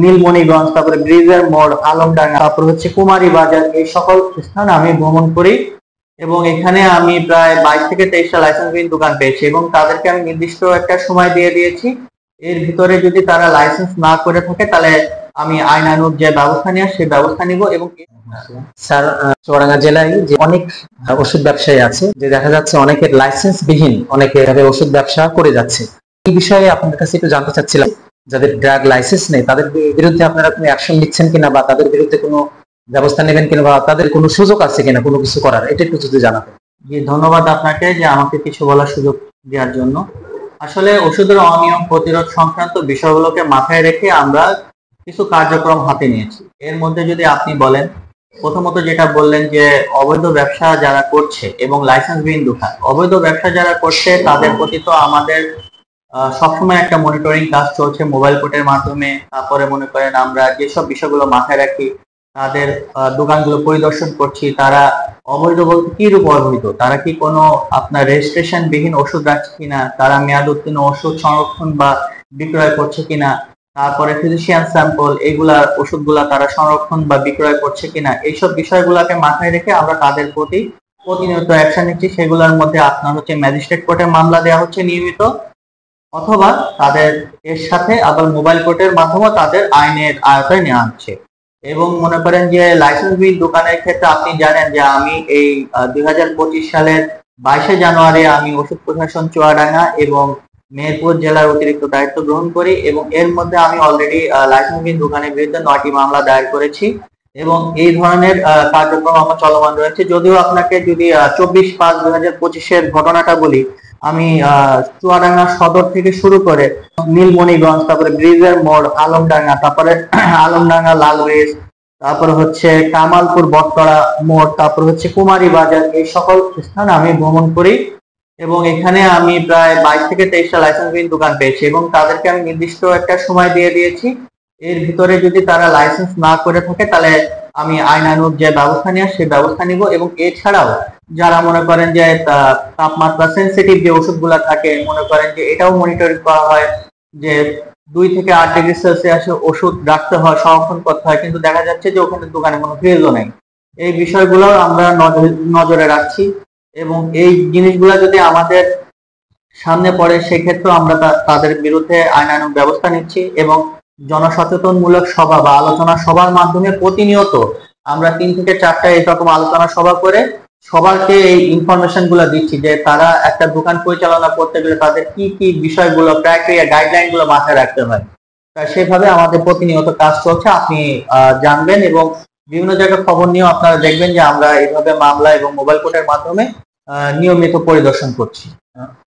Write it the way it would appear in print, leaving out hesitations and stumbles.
নীলমণিগঞ্জ, তারপরে ব্রিজের মোড়, আলমডাঙ্গা, তারপর হচ্ছে কুমারী বাজার, এই সকল স্থান আমি ভ্রমণ করি এবং এখানে আমি প্রায় 22 থেকে 23টা লাইসেন্সবিহীন দোকান পেয়েছি এবং তাদেরকে আমি নির্দিষ্ট একটা সময় দিয়ে দিয়েছি। এর ভিতরে যদি তারা লাইসেন্স না করে থাকে তাহলে আমি আইনানুগ যে ব্যবস্থা নেওয়ার সেই ব্যবস্থা নিব। এবং স্যার, চুয়াডাঙ্গা জেলায় যে অনেক ওষুধ ব্যবসায়ী আছে, যে দেখা যাচ্ছে অনেকের লাইসেন্স বিহীন অনেকে ওষুধ ব্যবসা করে যাচ্ছে, এই বিষয়ে আপনাদের কাছে একটু জানতে চাচ্ছিলাম। যাদের ড্রাগ লাইসেন্স নেই তাদের বিরুদ্ধে আপনারা কোনো অ্যাকশন নিচ্ছেন কিনা, বা তাদের বিরুদ্ধে কোনো ব্যবস্থা নেবেন কিনা, বা তাদের কোনো সুযোগ আছে কিনা কোনো কিছু করার, এটা একটু যদি জানাতেন। জি, ধন্যবাদ আপনাকে যে আমাকে কিছু বলার সুযোগ দেওয়ার জন্য। আসলে ওষুধের অনিয়ম প্রতিরোধ সংক্রান্ত বিষয়গুলোকে মাথায় রেখে আমরা কিছু কার্যক্রম হাতে নিয়েছি। এর মধ্যে যদি আপনি বলেন, প্রথমত যেটা বললেন যে অবৈধ ব্যবসা যারা করছে এবং লাইসেন্সবিহীন দোকান, অবৈধ ব্যবসা যারা করছে তাদের প্রতি তো আমাদের সবসময় একটা মনিটরিং কাজ চলছে মোবাইল কোর্টের মাধ্যমে। তারপরে মনে করেন আমরা যেসব বিষয়গুলো মাথায় রাখি, তাদের দোকানগুলো পরিদর্শন করছি। তারা অবৈধ বলতে কি রূপ অবৈধ, তারা কি কোনো আপনার রেজিস্ট্রেশন বিহীন ওষুধ রাখছে কিনা, তারা মেয়াদ উত্তীর্ণ ওষুধ সংরক্ষণ বা বিক্রয় করছে কিনা, তারপরে ফিজিশিয়ান স্যাম্পল এইগুলা ওষুধগুলা তারা সংরক্ষণ বা বিক্রয় করছে কিনা, এইসব বিষয়গুলোকে মাথায় রেখে আমরা তাদের প্রতি প্রতিনিয়ত অ্যাকশন নিচ্ছি। সেগুলোর মধ্যে আপনার হচ্ছে ম্যাজিস্ট্রেট কোর্টে মামলা দেওয়া হচ্ছে নিয়মিত, অথবা তাদের এর সাথে আবার মোবাইল কোর্টের মাধ্যমে তাদের আইনের আয়তায় নেওয়া হচ্ছে। এবং মনে করেন যে লাইসেন্সবিহীন দোকানের ক্ষেত্রে আপনি জানেন যে আমি এই 2025 সালের 22শে জানুয়ারি আমি ওষুধ প্রশাসন চুয়াডাঙ্গা এবং মেহেরপুর জেলার অতিরিক্ত দায়িত্ব গ্রহণ করি এবং এর মধ্যে আমি অলরেডি লাইসেন্সবিহীন দোকানের বিরুদ্ধে 9টি মামলা দায়ের করেছি এবং এই ধরনের কার্যক্রম আমার চলমান রয়েছে। যদিও আপনাকে যদি 24/5/2025-এর ঘটনাটা বলি, আমি চুয়াডাঙ্গা সদর থেকে শুরু করে নীলমণিগঞ্জ, তারপরে ব্রিজের মোড়, আলমডাঙ্গা, তারপরে আলমডাঙ্গা লাল ব্রিজ, তারপরে হচ্ছে কামালপুর বটতলা মোড়, তারপর হচ্ছে কুমারী বাজার, এই সকল স্থান আমি ভ্রমণ করি এবং এখানে আমি প্রায় 22 থেকে 23টা লাইসেন্সবিহীন দোকান পেয়েছি এবং তাদেরকে আমি নির্দিষ্ট একটা সময় দিয়ে দিয়েছি। এর ভিতরে যদি তারা লাইসেন্স না করে থাকে তাহলে আমি আইনানুগ যে ব্যবস্থা নেওয়ার সেই ব্যবস্থা নিব। এবং এছাড়াও যারা মনে করেন যে তাপমাত্রা সেন্সিটিভ যে ওষুধগুলো থাকে, মনে করেন যে এটাও মনিটরিং করা হয় যে 2 থেকে 8 ডিগ্রি সেলসিয়াসে ওষুধ রাখতে হয়, সংরক্ষণ করতে হয়, কিন্তু দেখা যাচ্ছে যে ওখানে দোকানে কোনো ফ্রিজও নেই। এই বিষয়গুলো আমরা নজরে রাখছি এবং এই জিনিসগুলো যদি আমাদের সামনে পড়ে সেক্ষেত্রে আমরা তাদের বিরুদ্ধে আইনানুগ ব্যবস্থা নিচ্ছি এবং জনসচেতনমূলক সভা বা আলোচনা সভার মাধ্যমে প্রতিনিয়ত আমরা 3 থেকে 4টা এরকম আলোচনা সভা করে সবাইকে এই ইনফরমেশন গুলো দিচ্ছি যে তারা একটা দোকান পরিচালনা করতে গেলে তাদের কি কি বিষয়গুলো, ক্রাইটেরিয়া, গাইডলাইন গুলো মাথায় রাখতে হয়। সেভাবে আমাদের প্রতিনিয়ত কাজ চলছে, আপনি জানবেন এবং বিভিন্ন জায়গায় খবর নিয়েও আপনারা দেখবেন যে আমরা এইভাবে মামলা এবং মোবাইল কোর্টের মাধ্যমে নিয়মিত পরিদর্শন করছি।